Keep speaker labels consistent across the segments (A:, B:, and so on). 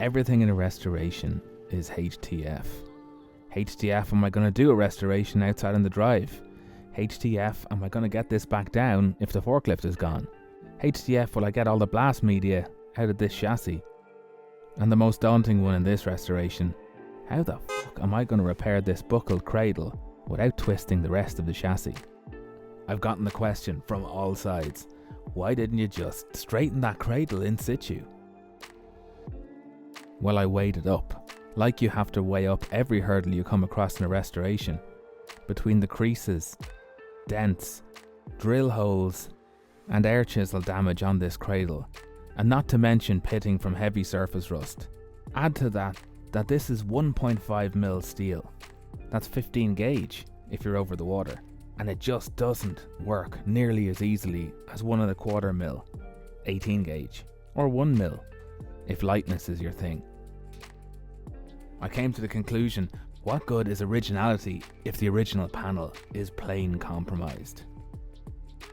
A: Everything in a restoration is HTF. HTF, am I going to do a restoration outside on the drive? HTF, am I going to get this back down if the forklift is gone? HTF, will I get all the blast media out of this chassis? And the most daunting one in this restoration, how the fuck am I going to repair this buckled cradle without twisting the rest of the chassis? I've gotten the question from all sides. Why didn't you just straighten that cradle in situ? Well, I weighed it up. Like you have to weigh up every hurdle you come across in a restoration. Between the creases, dents, drill holes, and air chisel damage on this cradle. And not to mention pitting from heavy surface rust. Add to that this is 1.5mm steel. That's 15 gauge if you're over the water. And it just doesn't work nearly as easily as 1.25mm, 18 gauge, or 1mm, if lightness is your thing. I came to the conclusion, what good is originality if the original panel is plain compromised?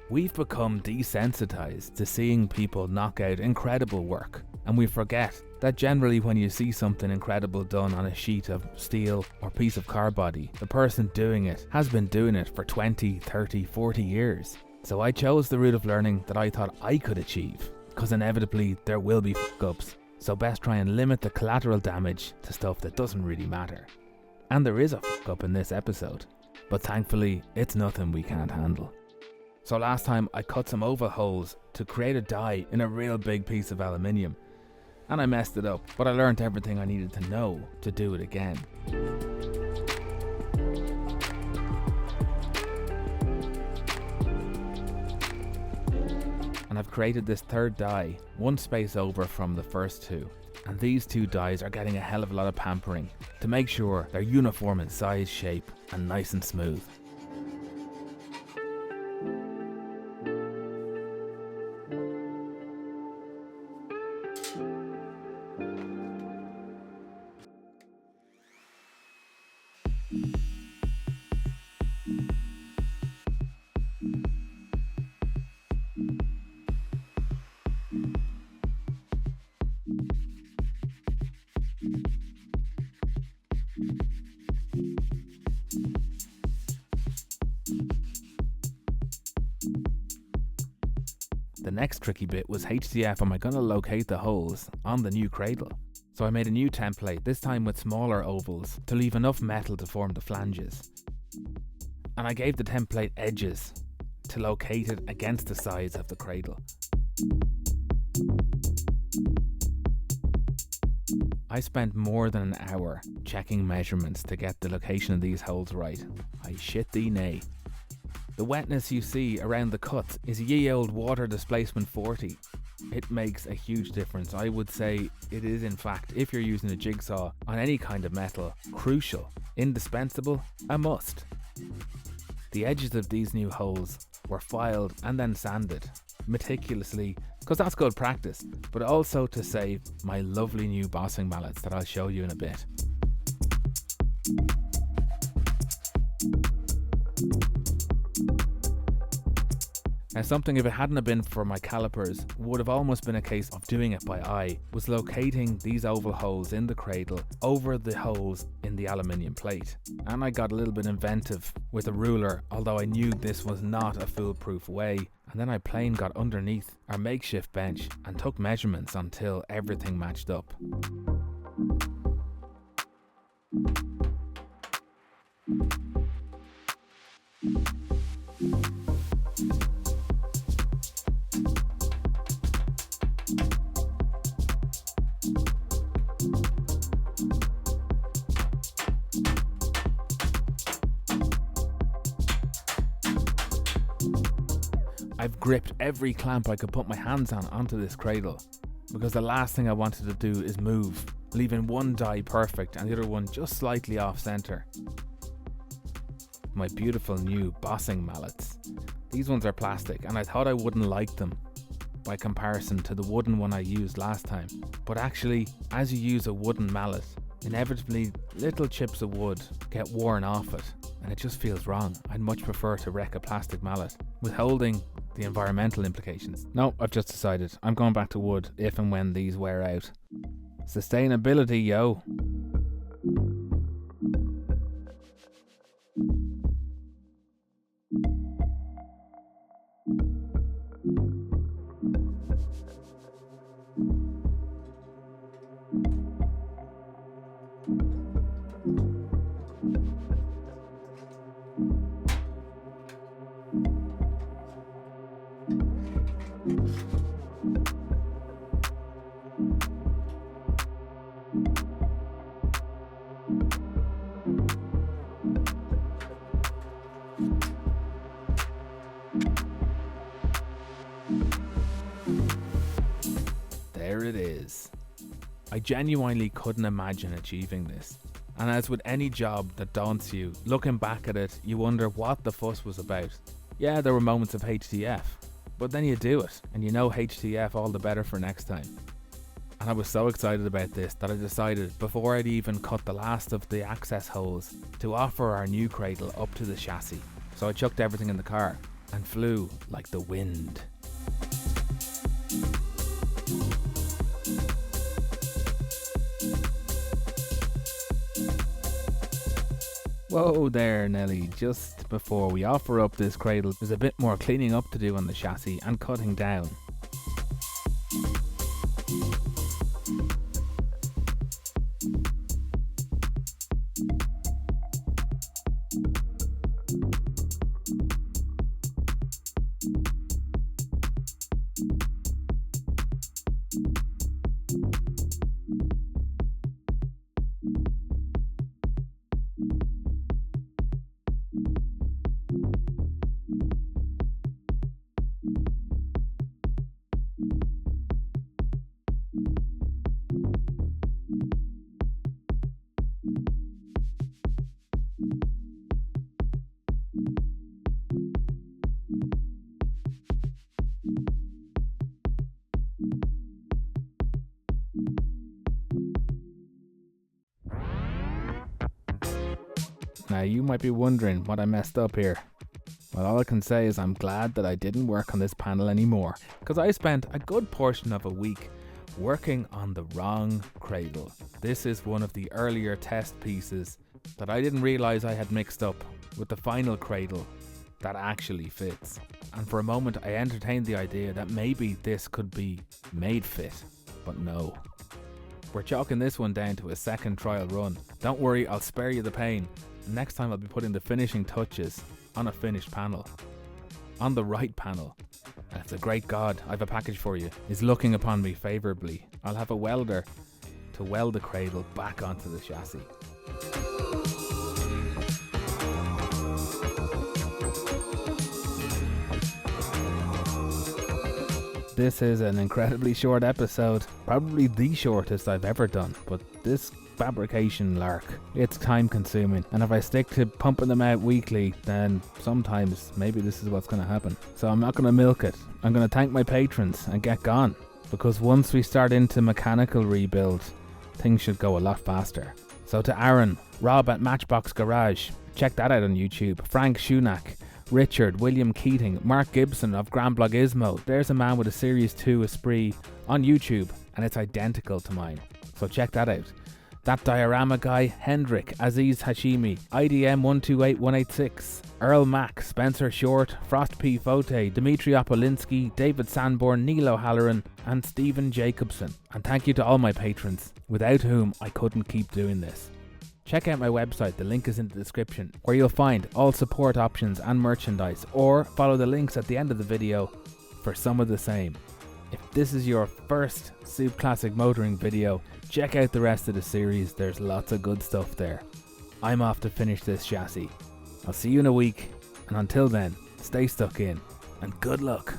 A: We've become desensitized to seeing people knock out incredible work, and we forget that generally when you see something incredible done on a sheet of steel or piece of car body, the person doing it has been doing it for 20, 30, 40 years. So I chose the route of learning that I thought I could achieve, because inevitably there will be fuck-ups, so best try and limit the collateral damage to stuff that doesn't really matter. And there is a fuck-up in this episode, but thankfully it's nothing we can't handle. So last time I cut some oval holes to create a die in a real big piece of aluminium. And I messed it up, but I learned everything I needed to know to do it again. And I've created this third die, one space over from the first two. And these two dies are getting a hell of a lot of pampering to make sure they're uniform in size, shape, and nice and smooth. The next tricky bit was HTF, am I going to locate the holes on the new cradle? So I made a new template, this time with smaller ovals, to leave enough metal to form the flanges. And I gave the template edges to locate it against the sides of the cradle. I spent more than an hour checking measurements to get the location of these holes right. I shit thee nay. The wetness you see around the cuts is ye old water displacement 40. It makes a huge difference. I would say it is, in fact, if you're using a jigsaw on any kind of metal, crucial, indispensable, a must. The edges of these new holes were filed and then sanded meticulously, because that's good practice, but also to save my lovely new bossing mallets that I'll show you in a bit. Now something, if it hadn't have been for my calipers, would have almost been a case of doing it by eye, was locating these oval holes in the cradle over the holes in the aluminium plate. And I got a little bit inventive with a ruler, although I knew this was not a foolproof way. And then I plain got underneath our makeshift bench and took measurements until everything matched up. I've gripped every clamp I could put my hands on onto this cradle, because the last thing I wanted to do is move, leaving one die perfect and the other one just slightly off center. My beautiful new bossing mallets. These ones are plastic and I thought I wouldn't like them by comparison to the wooden one I used last time. But actually, as you use a wooden mallet, inevitably little chips of wood get worn off it and it just feels wrong. I'd much prefer to wreck a plastic mallet, withholding the environmental implications. No, I've just decided I'm going back to wood if and when these wear out. Sustainability, yo. There it is. I genuinely couldn't imagine achieving this. And as with any job that daunts you, looking back at it, you wonder what the fuss was about. Yeah, there were moments of HTF, but then you do it, and you know HTF all the better for next time. And I was so excited about this that I decided, before I'd even cut the last of the access holes, to offer our new cradle up to the chassis. So I chucked everything in the car and flew like the wind. Whoa there, Nelly. Just before we offer up this cradle, there's a bit more cleaning up to do on the chassis and cutting down. Now you might be wondering what I messed up here. Well, all I can say is I'm glad that I didn't work on this panel anymore, because I spent a good portion of a week working on the wrong cradle. This is one of the earlier test pieces that I didn't realise I had mixed up with the final cradle that actually fits. And for a moment I entertained the idea that maybe this could be made fit, but no. We're chalking this one down to a second trial run. Don't worry, I'll spare you the pain. Next time I'll be putting the finishing touches on a finished panel. On the right panel. And if the great God, I've a package for you, is looking upon me favourably, I'll have a welder to weld the cradle back onto the chassis. This is an incredibly short episode, probably the shortest I've ever done, but this fabrication lark, it's time consuming, and if I stick to pumping them out weekly, then sometimes maybe this is what's going to happen. So I'm not going to milk it. I'm going to thank my patrons and get gone, because once we start into mechanical rebuild, things should go a lot faster. So to Aaron, Rob at Matchbox Garage, check that out on YouTube, Frank Schunak, Richard, William Keating, Mark Gibson of Grandblogismo. There's a man with a Series 2 Esprit on YouTube, and it's identical to mine, so check that out. That diorama guy, Hendrik, Aziz Hashimi, IDM 128186, Earl Mack, Spencer Short, Frost P. Fote, Dmitry Opolinsky, David Sanborn, Neil O'Halloran, and Stephen Jacobson. And thank you to all my patrons, without whom I couldn't keep doing this. Check out my website, the link is in the description, where you'll find all support options and merchandise, or follow the links at the end of the video for some of the same. If this is your first Soup Classic motoring video, check out the rest of the series, there's lots of good stuff there. I'm off to finish this chassis. I'll see you in a week, and until then, stay stuck in, and good luck.